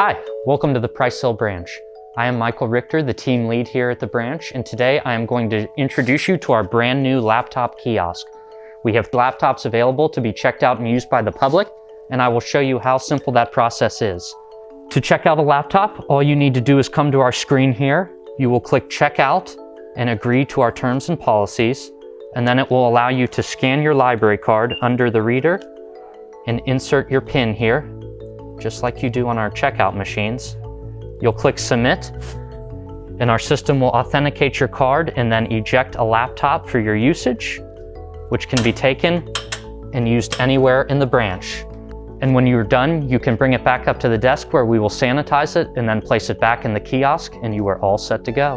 Hi, welcome to the Price Hill branch. I am Michael Richter, the team lead here at the branch, and today I am going to introduce you to our brand new laptop kiosk. We have laptops available to be checked out and used by the public, and I will show you how simple that process is. To check out a laptop, all you need to do is come to our screen here. You will click Checkout and agree to our terms and policies, and then it will allow you to scan your library card under the reader and insert your PIN here, just like you do on our checkout machines. You'll click Submit, and our system will authenticate your card and then eject a laptop for your usage, which can be taken and used anywhere in the branch. And when you're done, you can bring it back up to the desk where we will sanitize it and then place it back in the kiosk, and you are all set to go.